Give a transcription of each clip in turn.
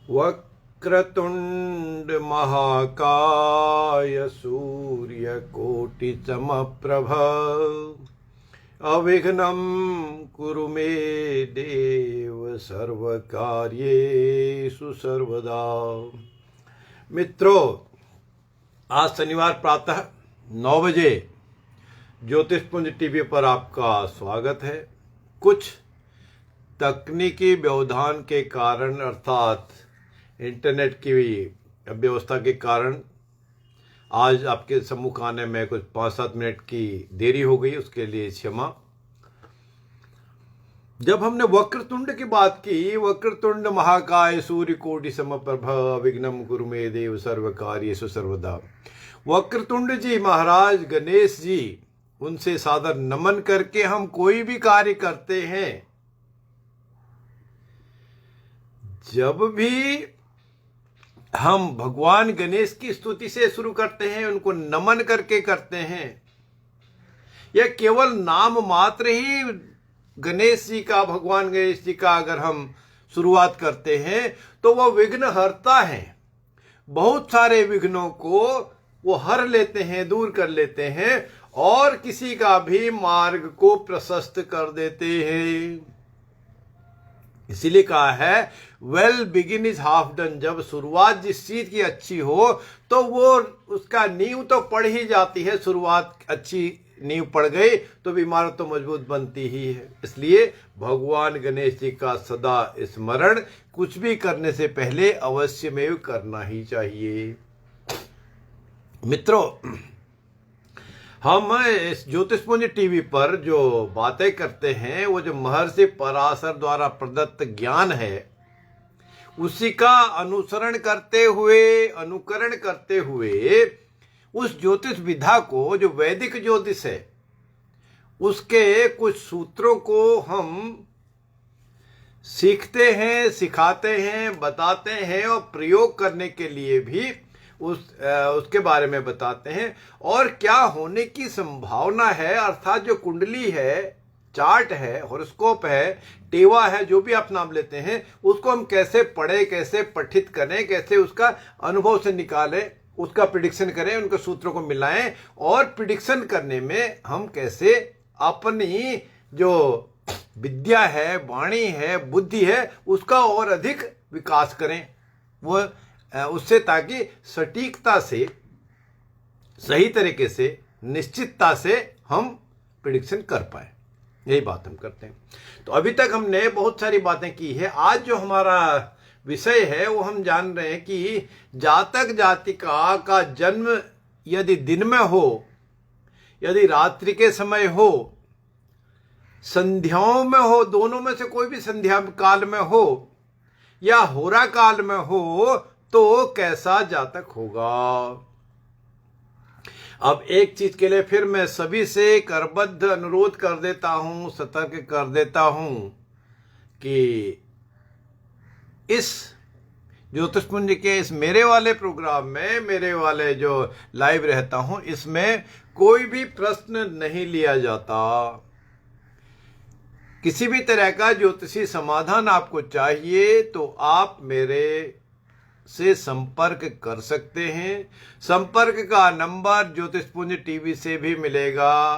वक्रतुंड महाकाय सूर्यकोटि समप्रभ अविघ्नं कुरु मे देव सर्वकार्येषु सर्वदा। मित्रों, आज शनिवार प्रातः 9 बजे ज्योतिषपुंज टीवी पर आपका स्वागत है। कुछ तकनीकी व्यवधान के कारण अर्थात इंटरनेट की व्यवस्था के कारण आज आपके सम्मुख आने में कुछ 5-7 मिनट की देरी हो गई, उसके लिए क्षमा। जब हमने वक्रतुंड की बात की, वक्रतुंड महाकाय सूर्यकोटि समप्रभ विघ्नं कुरु मे देव सर्वकार्येषु सर्वदा। वक्रतुंड जी महाराज गणेश जी, उनसे सादर नमन करके हम कोई भी कार्य करते हैं। जब भी हम भगवान गणेश की स्तुति से शुरू करते हैं, उनको नमन करके करते हैं, यह केवल नाम मात्र ही गणेश जी का, भगवान गणेश जी का अगर हम शुरुआत करते हैं तो वह विघ्नहर्ता है। बहुत सारे विघ्नों को वो हर लेते हैं, दूर कर लेते हैं और किसी का भी मार्ग को प्रशस्त कर देते हैं। इसीलिए कहा है well begin is half done. जब शुरुआत जिस चीज की अच्छी हो तो वो उसका नींव तो पड़ ही जाती है। शुरुआत अच्छी नींव पड़ गई तो इमारत तो मजबूत बनती ही है। इसलिए भगवान गणेश जी का सदा स्मरण कुछ भी करने से पहले अवश्य में करना ही चाहिए। मित्रों, हम इस ज्योतिषपुंज टीवी पर जो बातें करते हैं, वो जो महर्षि पराशर द्वारा प्रदत्त ज्ञान है, उसी का अनुकरण करते हुए उस ज्योतिष विधा को, जो वैदिक ज्योतिष है, उसके कुछ सूत्रों को हम सीखते हैं, सिखाते हैं, बताते हैं और प्रयोग करने के लिए भी उसके बारे में बताते हैं। और क्या होने की संभावना है, अर्थात जो कुंडली है, चार्ट है, हॉरोस्कोप है, टेवा है, जो भी आप नाम लेते हैं, उसको हम कैसे पढ़ें, कैसे पठित करें, कैसे उसका अनुभव से निकालें, उसका प्रिडिक्शन करें, उनके सूत्रों को मिलाएं और प्रिडिक्शन करने में हम कैसे अपनी जो विद्या है, वाणी है, बुद्धि है, उसका और अधिक विकास करें, वो उससे, ताकि सटीकता से, सही तरीके से, निश्चितता से हम प्रिडिक्शन कर पाए। यही बात हम करते हैं। तो अभी तक हमने बहुत सारी बातें की है। आज जो हमारा विषय है वो हम जान रहे हैं कि जातक जातिका का जन्म यदि दिन में हो, यदि रात्रि के समय हो, संध्याओं में हो, दोनों में से कोई भी संध्या काल में हो या होरा काल में हो, तो कैसा जातक होगा। अब एक चीज के लिए फिर मैं सभी से करबद्ध अनुरोध कर देता हूं, सतर्क कर देता हूं कि इस ज्योतिषपुंज के इस मेरे वाले प्रोग्राम में, मेरे वाले जो लाइव रहता हूं, इसमें कोई भी प्रश्न नहीं लिया जाता। किसी भी तरह का ज्योतिषी समाधान आपको चाहिए तो आप मेरे से संपर्क कर सकते हैं। संपर्क का नंबर ज्योतिषपुंज टीवी से भी मिलेगा,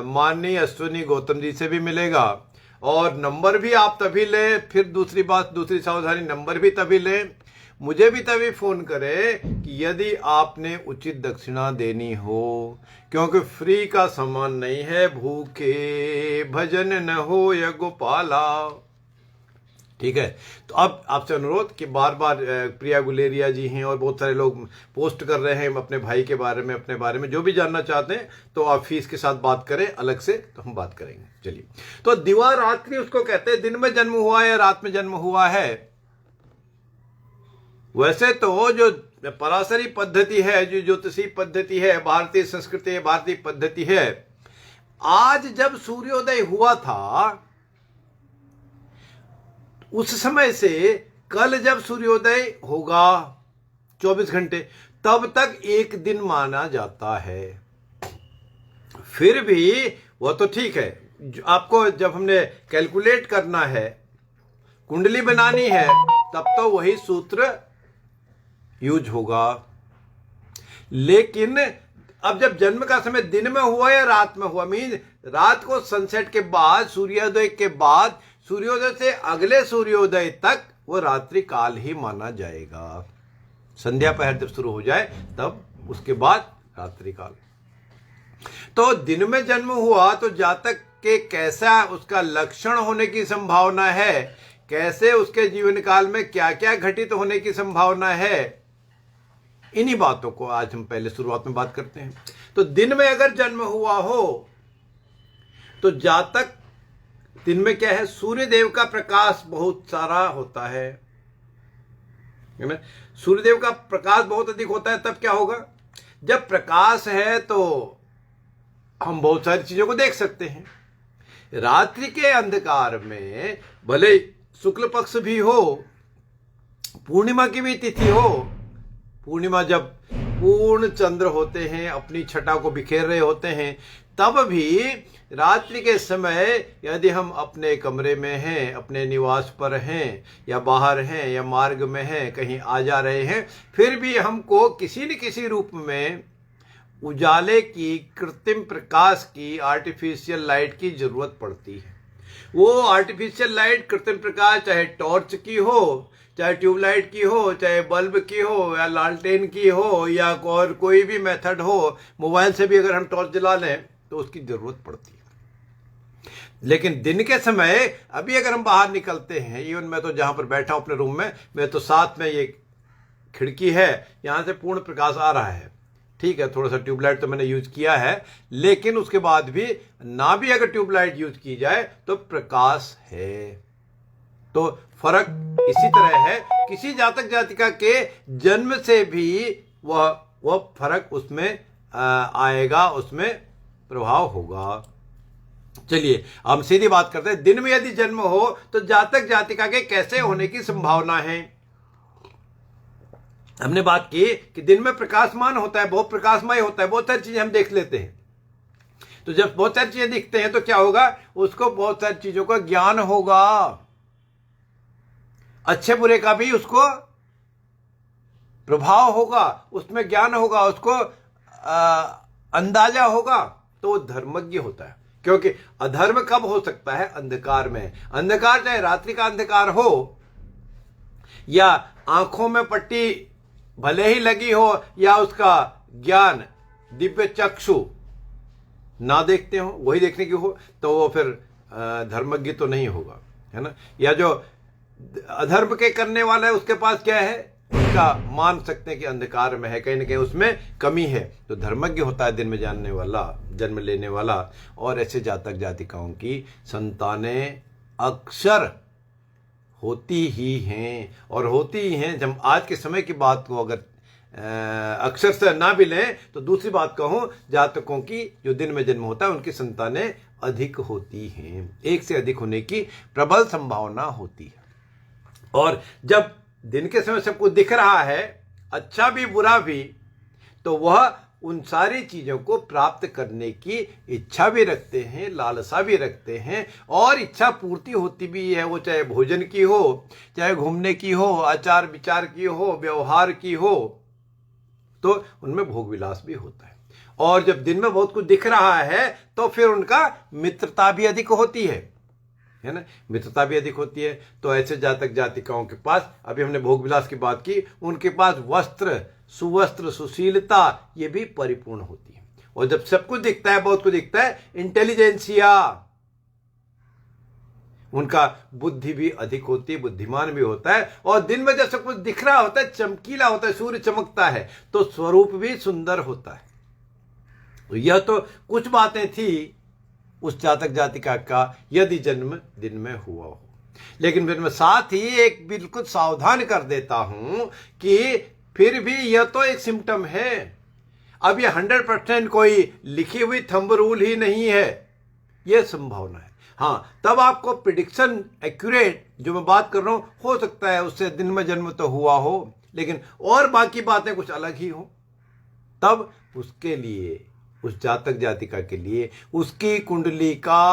माननीय अश्विनी गौतम जी से भी मिलेगा। और नंबर भी आप तभी लें, फिर दूसरी बात, दूसरी सावधानी, नंबर भी तभी लें, मुझे भी तभी फोन करें कि यदि आपने उचित दक्षिणा देनी हो, क्योंकि फ्री का सामान नहीं है। भूखे भजन न हो या गोपाला। ठीक है। तो अब आपसे अनुरोध कि बार बार प्रिया गुलेरिया जी हैं और बहुत सारे लोग पोस्ट कर रहे हैं अपने भाई के बारे में, अपने बारे में जो भी जानना चाहते हैं, तो आप फीस के साथ बात करें अलग से, तो हम बात करेंगे। चलिए, तो दिवा रात्रि उसको कहते हैं, दिन में जन्म हुआ है या रात में जन्म हुआ है। वैसे तो जो पराशरी पद्धति है, जो ज्योतिषी पद्धति है, भारतीय संस्कृति, भारतीय पद्धति है, आज जब सूर्योदय हुआ था उस समय से कल जब सूर्योदय होगा 24 घंटे, तब तक एक दिन माना जाता है। फिर भी वो तो ठीक है, आपको जब हमने कैलकुलेट करना है, कुंडली बनानी है, तब तो वही सूत्र यूज होगा। लेकिन अब जब जन्म का समय दिन में हुआ या रात में हुआ, मीन रात को सनसेट के बाद, सूर्योदय के बाद, सूर्योदय से अगले सूर्योदय तक वो रात्रि काल ही माना जाएगा। संध्या पहर जब शुरू हो जाए तब उसके बाद रात्रि काल। तो दिन में जन्म हुआ तो जातक के कैसा उसका लक्षण होने की संभावना है, कैसे उसके जीवन काल में क्या क्या घटित होने की संभावना है, इन्हीं बातों को आज हम पहले शुरुआत में बात करते हैं। तो दिन में अगर जन्म हुआ हो तो जातक, दिन में क्या है, सूर्य देव का प्रकाश बहुत सारा होता है ना, सूर्यदेव का प्रकाश बहुत अधिक होता है। तब क्या होगा, जब प्रकाश है तो हम बहुत सारी चीजों को देख सकते हैं। रात्रि के अंधकार में भले शुक्ल पक्ष भी हो, पूर्णिमा की भी तिथि हो, पूर्णिमा जब पूर्ण चंद्र होते हैं, अपनी छटा को बिखेर रहे होते हैं, तब भी रात्रि के समय यदि हम अपने कमरे में हैं, अपने निवास पर हैं, या बाहर हैं, या मार्ग में हैं, कहीं आ जा रहे हैं, फिर भी हमको किसी न किसी रूप में उजाले की, कृत्रिम प्रकाश की, आर्टिफिशियल लाइट की जरूरत पड़ती है। वो आर्टिफिशियल लाइट, कृत्रिम प्रकाश, चाहे टॉर्च की हो, चाहे ट्यूबलाइट की हो, चाहे बल्ब की हो, या लालटेन की हो, या और कोई भी मेथड हो, मोबाइल से भी अगर हम टॉर्च जला लें तो उसकी जरूरत पड़ती है। लेकिन दिन के समय अभी अगर हम बाहर निकलते हैं, इवन मैं तो जहां पर बैठा हूं अपने रूम में, मैं तो साथ में ये खिड़की है, यहां से पूर्ण प्रकाश आ रहा है, ठीक है, थोड़ा सा ट्यूबलाइट तो मैंने यूज किया है, लेकिन उसके बाद भी ना भी अगर ट्यूबलाइट यूज की जाए तो प्रकाश है। तो फर्क इसी तरह है, किसी जातक जातिका के जन्म से भी वह फर्क उसमें आएगा, उसमें प्रभाव होगा। चलिए हम सीधी बात करते हैं, दिन में यदि जन्म हो तो जातक जातिका के कैसे होने की संभावना है। हमने बात की कि दिन में प्रकाशमान होता है, बहुत प्रकाशमय होता है, बहुत सारी चीजें हम देख लेते हैं। तो जब बहुत सारी चीजें दिखते हैं तो क्या होगा, उसको बहुत सारी चीजों का ज्ञान होगा, अच्छे बुरे का भी उसको प्रभाव होगा, उसमें ज्ञान होगा, उसको अंदाजा होगा, तो वो धर्मज्ञ होता है। क्योंकि अधर्म कब हो सकता है, अंधकार में। अंधकार चाहे रात्रि का अंधकार हो, या आंखों में पट्टी भले ही लगी हो, या उसका ज्ञान दिव्य चक्षु ना देखते हो, वही देखने की हो, तो वो फिर धर्मज्ञ तो नहीं होगा, है ना। या जो अधर्म के करने वाला है उसके पास क्या है, उसका मान सकते हैं कि अंधकार में है, कहीं ना कहीं उसमें कमी है। तो धर्मज्ञ होता है दिन में जानने वाला, जन्म लेने वाला। और ऐसे जातक जातिकाओं की संतानें अक्सर होती ही हैं, और होती ही हैं। जब आज के समय की बात को अगर अक्सर से ना भी लें तो दूसरी बात कहूं, जातकों की जो दिन में जन्म होता है उनकी संतानें अधिक होती हैं, एक से अधिक होने की प्रबल संभावना होती है। और जब दिन के समय सब कुछ दिख रहा है, अच्छा भी बुरा भी, तो वह उन सारी चीजों को प्राप्त करने की इच्छा भी रखते हैं, लालसा भी रखते हैं, और इच्छा पूर्ति होती भी है। वो चाहे भोजन की हो, चाहे घूमने की हो, आचार विचार की हो, व्यवहार की हो, तो उनमें भोग विलास भी होता है। और जब दिन में बहुत कुछ दिख रहा है तो फिर उनका मित्रता भी अधिक होती है ना, मित्रता भी अधिक होती है। तो ऐसे जातक जातिकाओं के पास, अभी हमने भोग विलास की बात की, उनके पास वस्त्र, सुवस्त्र, सुशीलता ये भी परिपूर्ण होती है। और जब सब कुछ दिखता है, बहुत कुछ दिखता है, इंटेलिजेंसिया, उनका बुद्धि भी अधिक होती है, बुद्धिमान भी होता है। और दिन में जब सब कुछ दिख रहा होता है, चमकीला होता है, सूर्य चमकता है, तो स्वरूप भी सुंदर होता है। तो यह तो कुछ बातें थी उस जातक जातिका का यदि जन्म दिन में हुआ हो। लेकिन फिर मैं साथ ही एक बिल्कुल सावधान कर देता हूं कि फिर भी यह तो एक सिम्टम है। अब यह 100% कोई लिखी हुई थंब रूल ही नहीं है, यह संभावना है। हाँ, तब आपको प्रिडिक्शन एक्यूरेट जो मैं बात कर रहा हूं हो सकता है उससे दिन में जन्म तो हुआ हो, लेकिन और बाकी बातें कुछ अलग ही हो। तब उसके लिए, उस जातक जातिका के लिए उसकी कुंडली का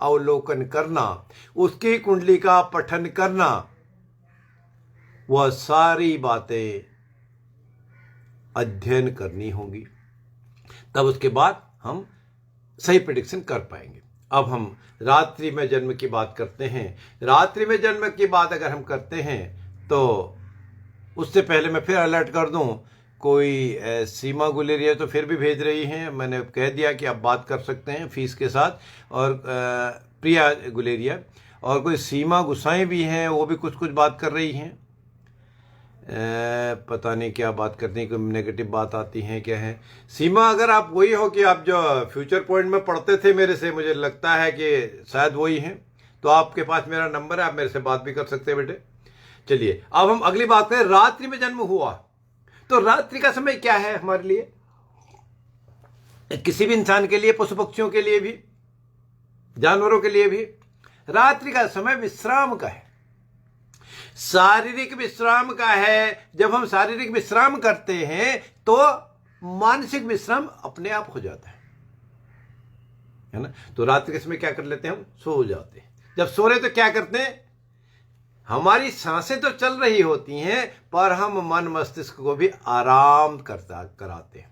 अवलोकन करना, उसकी कुंडली का पठन करना वह सारी बातें अध्ययन करनी होंगी, तब उसके बाद हम सही प्रेडिक्शन कर पाएंगे। अब हम रात्रि में जन्म की बात करते हैं। रात्रि में जन्म की बात अगर हम करते हैं तो उससे पहले मैं फिर अलर्ट कर दूं, कोई सीमा गुलेरिया तो फिर भी भेज रही हैं, मैंने कह दिया कि आप बात कर सकते हैं फीस के साथ, और प्रिया गुलेरिया, और कोई सीमा गुसाई भी हैं, वो भी कुछ कुछ बात कर रही हैं। पता नहीं क्या बात करते हैं, कोई नेगेटिव बात आती है क्या है। सीमा, अगर आप वही हो कि आप जो फ्यूचर पॉइंट में पढ़ते थे मेरे से, मुझे लगता है कि शायद वही हैं, तो आपके पास मेरा नंबर है, आप मेरे से बात भी कर सकते हैं बेटे। चलिए अब हम अगली बात करें। रात्रि में जन्म हुआ तो रात्रि का समय क्या है हमारे लिए, किसी भी इंसान के लिए, पशु पक्षियों के लिए भी, जानवरों के लिए भी। रात्रि का समय विश्राम का है, शारीरिक विश्राम का है। जब हम शारीरिक विश्राम करते हैं तो मानसिक विश्राम अपने आप हो जाता है ना। तो रात्रि के समय क्या कर लेते हैं, हम सो जाते हैं। जब सो रहे तो क्या करते हैं, हमारी सांसें तो चल रही होती हैं पर हम मन मस्तिष्क को भी आराम कराते हैं।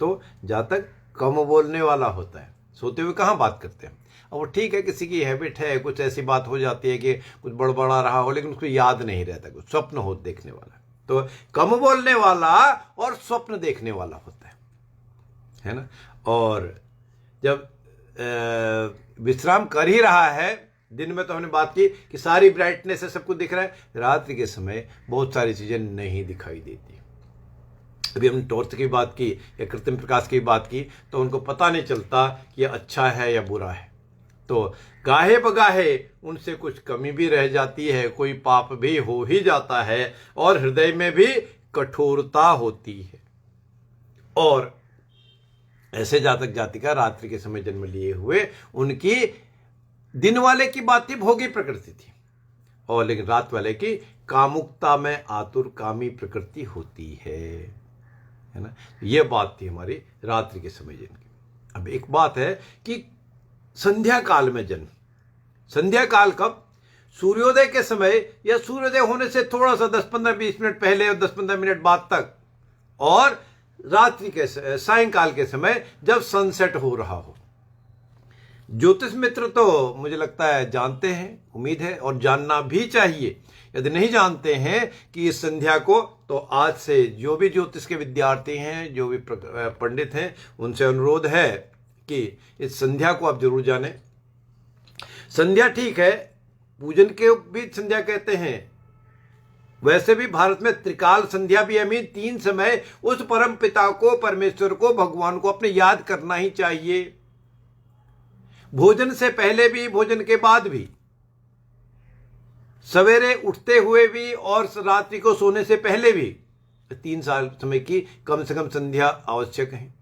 तो जहाँ तक कम बोलने वाला होता है, सोते हुए कहाँ बात करते हैं। और वो ठीक है, किसी की हैबिट है, कुछ ऐसी बात हो जाती है कि कुछ बड़बड़ा रहा हो लेकिन उसको याद नहीं रहता, कुछ स्वप्न हो देखने वाला, तो कम बोलने वाला और स्वप्न देखने वाला होता है ना। और जब विश्राम कर ही रहा है, दिन में तो हमने बात की कि सारी ब्राइटनेस है, सब कुछ दिख रहा है, रात्रि के समय बहुत सारी चीजें नहीं दिखाई देती। अभी हमने टॉर्च की बात की या कृत्रिम प्रकाश की बात की, तो उनको पता नहीं चलता कि यह अच्छा है या बुरा है। तो गाहे बगाहे उनसे कुछ कमी भी रह जाती है, कोई पाप भी हो ही जाता है, और हृदय में भी कठोरता होती है। और ऐसे जातक जातिका रात्रि के समय जन्म लिए हुए, उनकी दिन वाले की बात थी भोगी प्रकृति थी, और लेकिन रात वाले की कामुकता में आतुर कामी प्रकृति होती है ना। यह बात थी हमारी रात्रि के समय जन्म की। अब एक बात है कि संध्या काल में जन्म। संध्या काल कब, सूर्योदय के समय या सूर्योदय होने से थोड़ा सा 10-15-20 मिनट पहले और 10-15 मिनट बाद तक, और रात्रि के सायंकाल के समय जब सनसेट हो रहा हो। ज्योतिष मित्र तो मुझे लगता है जानते हैं, उम्मीद है, और जानना भी चाहिए। यदि नहीं जानते हैं कि इस संध्या को, तो आज से जो भी ज्योतिष के विद्यार्थी हैं, जो भी पंडित हैं, उनसे अनुरोध है कि इस संध्या को आप जरूर जानें। संध्या ठीक है, पूजन के भी संध्या कहते हैं, वैसे भी भारत में त्रिकाल संध्या भी हमें 3 समय उस परम पिता को, परमेश्वर को, भगवान को अपने याद करना ही चाहिए। भोजन से पहले भी, भोजन के बाद भी, सवेरे उठते हुए भी, और रात्रि को सोने से पहले भी 3 साल समय की कम से कम संध्या आवश्यक है।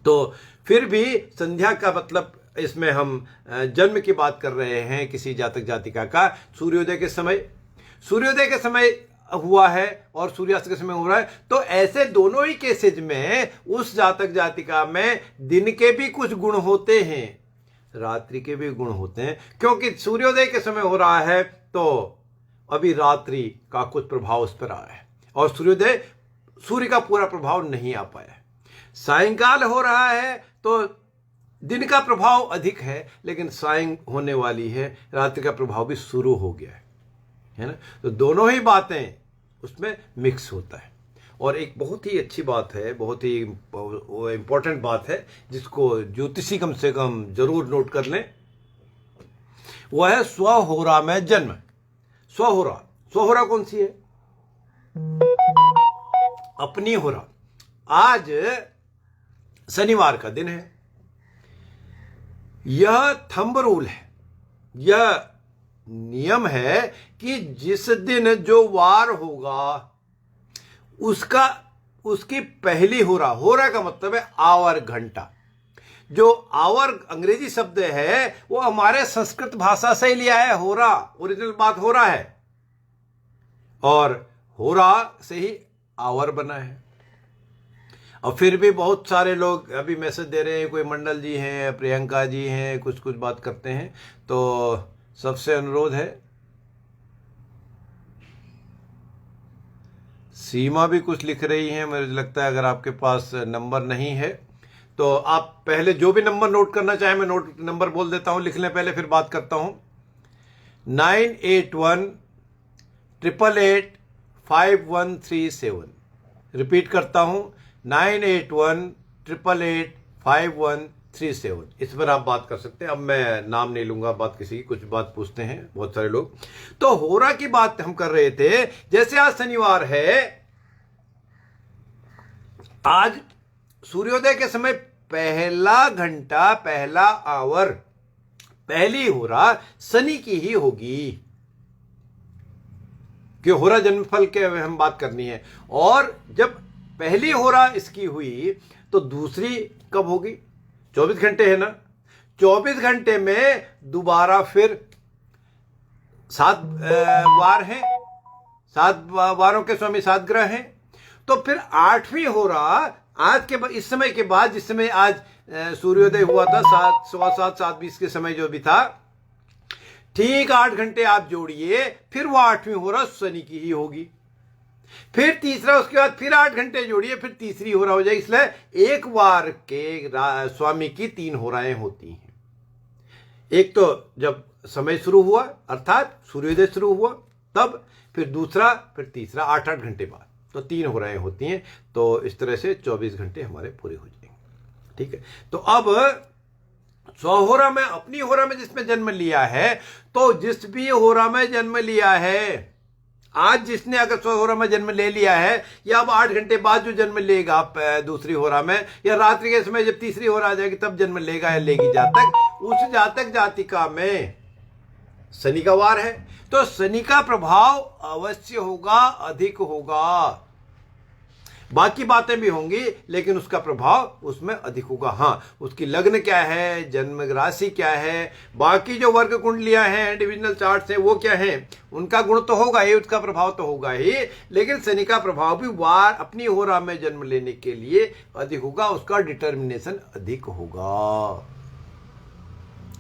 तो फिर भी संध्या का मतलब, इसमें हम जन्म की बात कर रहे हैं किसी जातक जातिका का, सूर्योदय के समय, सूर्योदय के समय हुआ है और सूर्यास्त के समय हो रहा है, तो ऐसे दोनों ही केसेज में उस जातक जातिका में दिन के भी कुछ गुण होते हैं, रात्रि के भी गुण होते हैं। क्योंकि सूर्योदय के समय हो रहा है तो अभी रात्रि का कुछ प्रभाव उस पर आया है, और सूर्योदय, सूर्य का पूरा प्रभाव नहीं आ पाया है। सायंकाल हो रहा है तो दिन का प्रभाव अधिक है, लेकिन सायं होने वाली है, रात्रि का प्रभाव भी शुरू हो गया है ना। तो दोनों ही बातें उसमें मिक्स होता है। और एक बहुत ही अच्छी बात है, बहुत ही इंपॉर्टेंट बात है, जिसको ज्योतिषी कम से कम जरूर नोट कर लें, वह है स्वहोरा में जन्म। स्वहोरा, स्वहोरा कौन सी है, अपनी होरा। आज शनिवार का दिन है, यह थंब रूल है, यह नियम है कि जिस दिन जो वार होगा उसकी पहली होरा, होरा का मतलब है आवर, घंटा। जो आवर अंग्रेजी शब्द है वो हमारे संस्कृत भाषा से ही लिया है, होरा, ओरिजिनल बात होरा है, और होरा से ही आवर बना है। और फिर भी बहुत सारे लोग अभी मैसेज दे रहे हैं, कोई मंडल जी हैं, प्रियंका जी हैं, कुछ कुछ बात करते हैं। तो सबसे अनुरोध है सीमा भी कुछ लिख रही हैं, मुझे लगता है अगर आपके पास नंबर नहीं है तो आप पहले जो भी नंबर नोट करना चाहें, मैं नंबर बोल देता हूं, लिख लें पहले फिर बात करता हूं। 981-888-5137। रिपीट करता हूं, 981-888-5137। इस पर आप बात कर सकते हैं। अब मैं नाम नहीं लूंगा, बात किसी की, कुछ बात पूछते हैं बहुत सारे लोग। तो होरा की बात हम कर रहे थे। जैसे आज शनिवार है, आज सूर्योदय के समय पहला घंटा, पहला आवर, पहली होरा शनि की ही होगी, कि होरा जन्मफल के हम बात करनी है। और जब पहली होरा इसकी हुई तो दूसरी कब होगी? 24 घंटे है ना। 24 घंटे में दोबारा फिर 7 वार हैं, 7 वारों के स्वामी 7 ग्रह हैं। तो फिर 8वीं होरा आज के इस समय के बाद, जिस समय आज सूर्योदय हुआ था 7, 7:15, 7:20 के समय जो भी था, ठीक 8 घंटे आप जोड़िए, फिर वो 8वीं होरा शनि की ही होगी। फिर तीसरा, उसके बाद फिर 8 घंटे जोड़िए, फिर तीसरी होरा हो जाएगी। इसलिए एक वार के स्वामी की 3 होराएं होती हैं। एक तो जब समय शुरू हुआ अर्थात सूर्योदय शुरू हुआ तब, फिर दूसरा, फिर तीसरा 8-8 घंटे बाद, तो 3 होराएं होती हैं। तो इस तरह से 24 घंटे हमारे पूरे हो जाएंगे। ठीक है। तो अब स्वहोरा में, अपनी होरा में जिसमें जन्म लिया है, तो जिस भी होरा में जन्म लिया है, आज जिसने अगर स्वहोरा में जन्म ले लिया है, या अब 8 घंटे बाद जो जन्म लेगा दूसरी होरा में, या रात्रि के समय जब तीसरी होरा आ जाएगी तब जन्म लेगा या लेगी जातक, उस जातक जातिका में शनि का वार है, तो शनि का प्रभाव अवश्य होगा, अधिक होगा। बाकी बातें भी होंगी लेकिन उसका प्रभाव उसमें अधिक होगा। हाँ, उसकी लग्न क्या है, जन्म राशि क्या है, बाकी जो वर्ग कुंडलियां हैं, डिविजनल चार्ट्स हैं, वो क्या हैं, उनका गुण तो होगा ही, उसका प्रभाव तो होगा ही, लेकिन शनि का प्रभाव भी वार अपनी होरा में जन्म लेने के लिए अधिक होगा, उसका डिटर्मिनेशन अधिक होगा।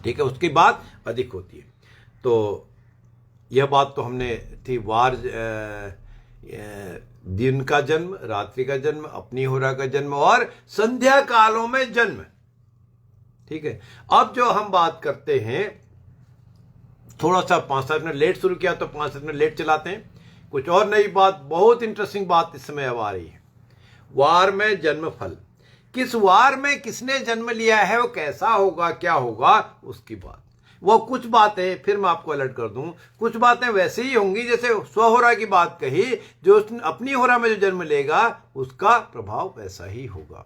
ठीक है, उसकी बात अधिक होती है। तो यह बात तो हमने थी, वार, दिन का जन्म, रात्रि का जन्म, अपनी होरा का जन्म और संध्या कालों में जन्म। ठीक है। अब जो हम बात करते हैं, थोड़ा सा 5-7 मिनट लेट शुरू किया तो 5-7 मिनट लेट चलाते हैं। कुछ और नई बात, बहुत इंटरेस्टिंग बात इस समय अब आ रही है। वार में जन्म फल, किस वार में किसने जन्म लिया है, वो कैसा होगा, क्या होगा, उसकी बात। वो कुछ बातें फिर मैं आपको अलर्ट कर दूं, कुछ बातें वैसे ही होंगी जैसे स्वहोरा की बात कही, जो अपनी होरा में जो जन्म लेगा उसका प्रभाव वैसा ही होगा।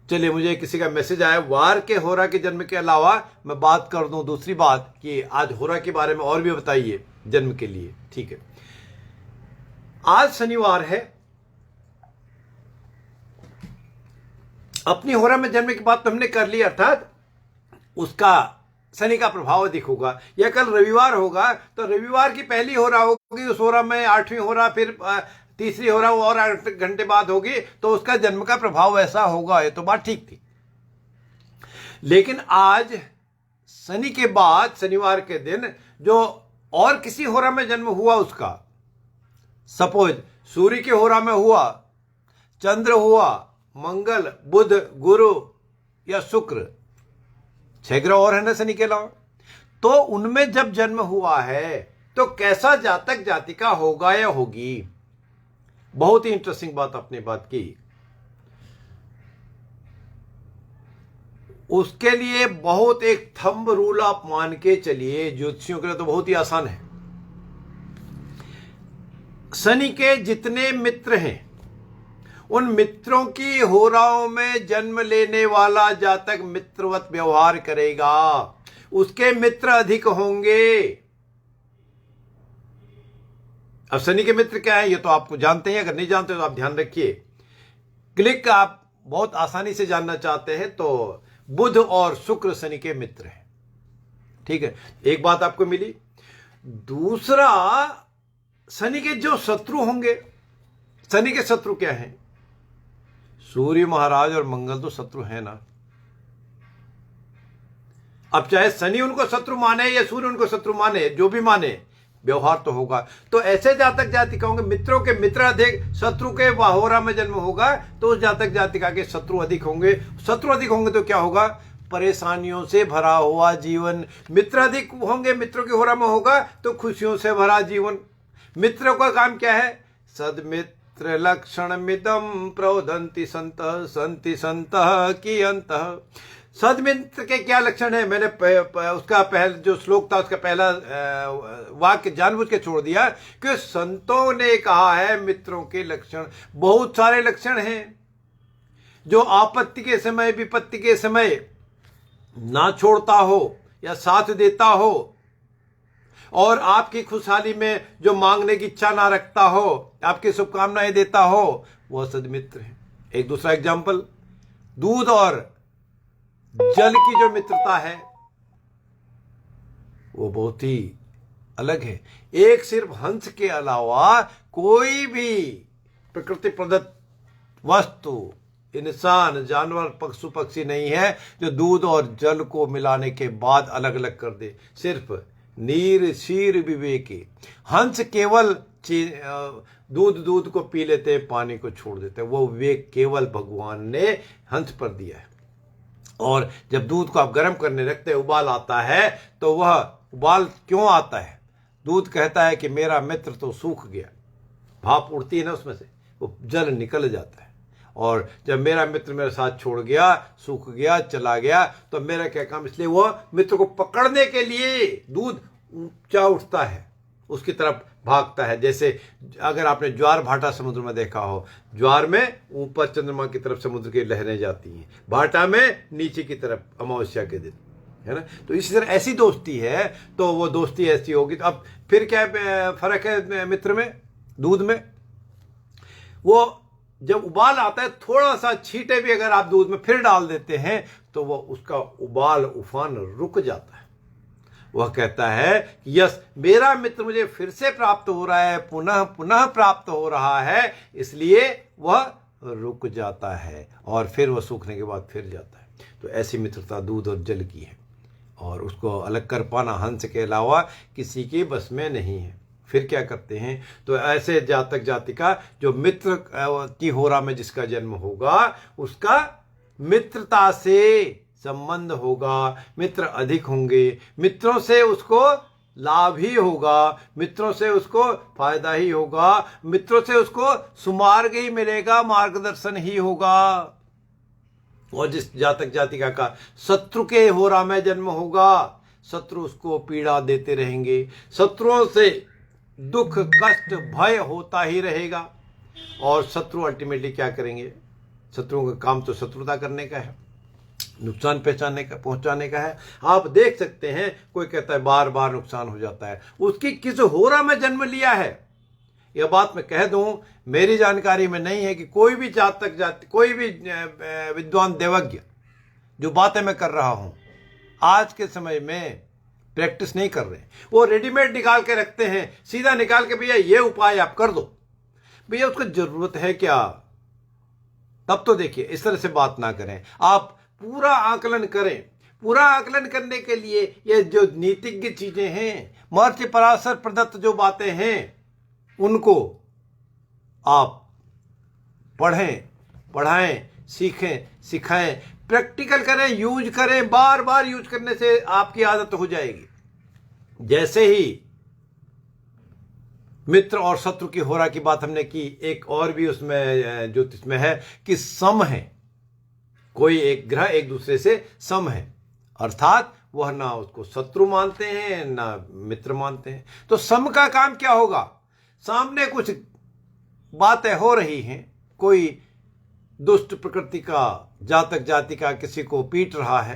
चलिए, मुझे किसी का मैसेज आया, वार के होरा के जन्म के अलावा मैं बात कर दूं दूसरी बात कि आज होरा के बारे में और भी बताइए जन्म के लिए। ठीक है, आज शनिवार है, अपनी होरा में जन्म की बात तो हमने कर ली, अर्थात उसका शनि का प्रभाव अधिक होगा। या कल रविवार होगा तो रविवार की पहली होरा होगी, उस होरा में 8वीं होरा, फिर तीसरी होरा वो और 8 घंटे बाद होगी, तो उसका जन्म का प्रभाव ऐसा होगा। ये तो बात ठीक थी। लेकिन आज शनि के बाद, शनिवार के दिन जो और किसी होरा में जन्म हुआ उसका, सपोज सूर्य के होरा में हुआ, चंद्र हुआ, मंगल, बुध, गुरु या शुक्र, 6 ग्रह और है ना शनि के अलावा, तो उनमें जब जन्म हुआ है तो कैसा जातक जातिका होगा या होगी। बहुत ही इंटरेस्टिंग बात आपने बात की। उसके लिए बहुत एक थंब रूल आप मान के चलिए, ज्योतिषियों के लिए तो बहुत ही आसान है। शनि के जितने मित्र हैं, उन मित्रों की होराओं में जन्म लेने वाला जातक मित्रवत व्यवहार करेगा, उसके मित्र अधिक होंगे। अब शनि के मित्र क्या है ये तो आपको जानते हैं, अगर नहीं जानते तो आप ध्यान रखिए। क्लिक, आप बहुत आसानी से जानना चाहते हैं तो बुध और शुक्र शनि के मित्र हैं। ठीक है, एक बात आपको मिली। दूसरा, शनि के जो शत्रु होंगे, शनि के शत्रु क्या हैं? सूर्य महाराज और मंगल तो शत्रु है ना। अब चाहे शनि उनको शत्रु माने या सूर्य उनको शत्रु माने, जो भी माने, व्यवहार तो होगा। तो ऐसे जातक जातिका होंगे, मित्रों के मित्र अधिक, शत्रु के होरा में जन्म होगा तो उस जातक जातिका के शत्रु अधिक होंगे। शत्रु अधिक होंगे तो क्या होगा? परेशानियों से भरा हुआ जीवन। मित्र अधिक होंगे, मित्रों के होरा में होगा तो खुशियों से भरा जीवन। मित्रों का काम क्या है? सदमित्र लक्षण मिदम प्रवदंति संतः संति संतः कियंतः। सदमित्र के क्या लक्षण है? मैंने उसका पहला जो श्लोक था उसका पहला वाक्य जानबूझ के छोड़ दिया कि संतों ने कहा है मित्रों के लक्षण। बहुत सारे लक्षण हैं जो आपत्ति के समय, विपत्ति के समय ना छोड़ता हो या साथ देता हो, और आपकी खुशहाली में जो मांगने की इच्छा ना रखता हो, आपकी शुभकामनाएं देता हो, वह सदमित्र है। एक दूसरा एग्जाम्पल, दूध और जल की जो मित्रता है वो बहुत ही अलग है। एक सिर्फ हंस के अलावा कोई भी प्रकृति प्रदत्त वस्तु, इंसान, जानवर, पशु पक्षी नहीं है जो दूध और जल को मिलाने के बाद अलग अलग कर दे। सिर्फ नीर शीर विवेकी। हंस केवल दूध को पी लेते हैं, पानी को छोड़ देते हैं। वो विवेक केवल भगवान ने हंस पर दिया है। और जब दूध को आप गर्म करने रखते हैं, उबाल आता है, तो वह उबाल क्यों आता है? दूध कहता है कि मेरा मित्र तो सूख गया, भाप उड़ती है ना उसमें से, वो जल निकल जाता है। और जब मेरा मित्र मेरे साथ छोड़ गया, सूख गया, चला गया, तो मेरा क्या काम? इसलिए वह मित्र को पकड़ने के लिए दूध ऊंचा उठता है, उसकी तरफ भागता है। जैसे अगर आपने ज्वार भाटा समुद्र में देखा हो, ज्वार में ऊपर चंद्रमा की तरफ समुद्र की लहरें जाती हैं, भाटा में नीचे की तरफ अमावस्या के दिन, है ना। तो इसी तरह ऐसी दोस्ती है, तो वो दोस्ती ऐसी होगी। तो अब फिर क्या फर्क है मित्र में, दूध में? वो जब उबाल आता है, थोड़ा सा छींटे भी अगर आप दूध में फिर डाल देते हैं तो वो उसका उबाल उफान रुक जाता है। वह कहता है यस, मेरा मित्र मुझे फिर से प्राप्त हो रहा है, पुनः पुनः प्राप्त हो रहा है, इसलिए वह रुक जाता है और फिर वह सूखने के बाद फिर जाता है। तो ऐसी मित्रता दूध और जल की है, और उसको अलग कर पाना हंस के अलावा किसी के बस में नहीं है। फिर क्या करते हैं? तो ऐसे जातक जातिका जो मित्र की होरा में जिसका जन्म होगा, उसका मित्रता से संबंध होगा, मित्र अधिक होंगे, मित्रों से उसको लाभ ही होगा, मित्रों से उसको फायदा ही होगा, मित्रों से उसको सुमार्ग ही मिलेगा, मार्गदर्शन ही होगा। और जिस जातक जातिका का शत्रु के होरा में जन्म होगा, शत्रु उसको पीड़ा देते रहेंगे, शत्रुओं से दुख कष्ट भय होता ही रहेगा। और शत्रु अल्टीमेटली क्या करेंगे? शत्रुओं का काम तो शत्रुता करने का है, नुकसान पहुंचाने का है। आप देख सकते हैं, कोई कहता है बार बार नुकसान हो जाता है, उसकी किस होरा में जन्म लिया है। यह बात मैं कह दूं, मेरी जानकारी में नहीं है कि कोई भी कोई भी विद्वान देवज्ञ जो बातें मैं कर रहा हूं आज के समय में प्रैक्टिस नहीं कर रहे। वो रेडीमेड निकाल के रखते हैं, सीधा निकाल के भैया ये उपाय आप कर दो। भैया उसको जरूरत है क्या? तब तो देखिए, इस तरह से बात ना करें, आप पूरा आकलन करें। पूरा आकलन करने के लिए ये जो नीतिज्ञ चीजें हैं, महर्षि पराशर प्रदत्त जो बातें हैं, उनको आप पढ़ें, पढ़ाएं, सीखें, सिखाएं, प्रैक्टिकल करें, यूज करें। बार बार यूज करने से आपकी आदत हो जाएगी। जैसे ही मित्र और शत्रु की होरा की बात हमने की, एक और भी उसमें ज्योतिष में है कि सम है, कोई एक ग्रह एक दूसरे से सम है, अर्थात वह ना उसको शत्रु मानते हैं ना मित्र मानते हैं। तो सम का काम क्या होगा? सामने कुछ बातें हो रही हैं, कोई दुष्ट प्रकृति का जातक जातिका किसी को पीट रहा है,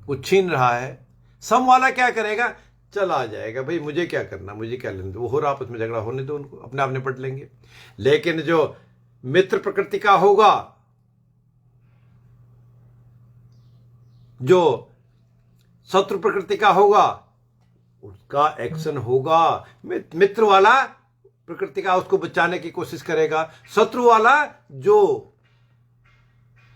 कुछ छीन रहा है, सम वाला क्या करेगा? चला जाएगा, भाई मुझे क्या करना, मुझे क्या लेना, वो हो रहा आपस में झगड़ा होने दो, उनको अपने आप निपट लेंगे। लेकिन जो मित्र प्रकृति का होगा, जो शत्रु प्रकृति का होगा, उसका एक्शन होगा। मित्र वाला प्रकृति का उसको बचाने की कोशिश करेगा, शत्रु वाला जो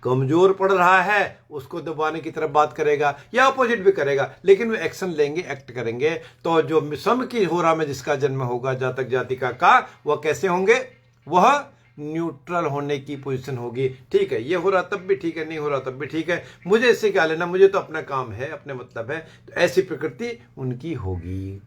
कमजोर पड़ रहा है उसको दबाने की तरफ बात करेगा या अपोजिट भी करेगा, लेकिन वो एक्शन लेंगे, एक्ट करेंगे। तो जो सम की होरा में जिसका जन्म होगा, जातक जातिका का, वह कैसे होंगे? वह न्यूट्रल होने की पोजीशन होगी। ठीक है, ये हो रहा तब भी ठीक है, नहीं हो रहा तब भी ठीक है, मुझे इससे क्या लेना, मुझे तो अपना काम है, अपने मतलब है। तो ऐसी प्रकृति उनकी होगी।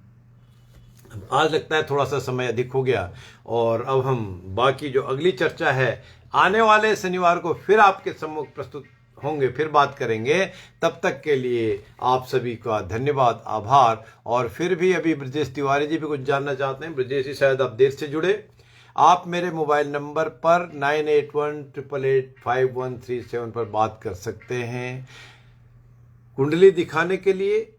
आज लगता है थोड़ा सा समय अधिक हो गया, और अब हम बाकी जो अगली चर्चा है आने वाले शनिवार को फिर आपके सम्मुख प्रस्तुत होंगे, फिर बात करेंगे। तब तक के लिए आप सभी का धन्यवाद, आभार। और फिर भी अभी ब्रजेश तिवारी जी भी कुछ जानना चाहते हैं। ब्रजेश जी शायद आप देर से जुड़े। आप मेरे मोबाइल नंबर पर 9818885137 पर बात कर सकते हैं, कुंडली दिखाने के लिए,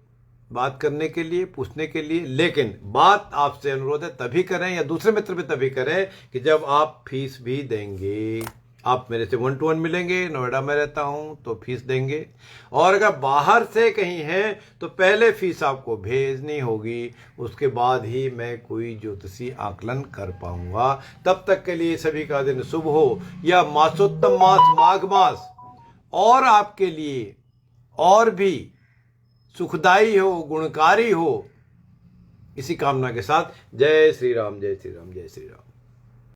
बात करने के लिए, पूछने के लिए। लेकिन बात आपसे अनुरोध है तभी करें, या दूसरे मित्र भी तभी करें कि जब आप फीस भी देंगे। आप मेरे से 1 to 1 मिलेंगे, नोएडा में रहता हूं तो फीस देंगे, और अगर बाहर से कहीं हैं तो पहले फीस आपको भेजनी होगी, उसके बाद ही मैं कोई ज्योतिषी आकलन कर पाऊंगा। तब तक के लिए सभी का दिन शुभ हो, या मासोत्तम मास माघ मास और आपके लिए और भी सुखदाई हो, गुणकारी हो, इसी कामना के साथ जय श्री राम, जय श्री राम, जय श्री राम।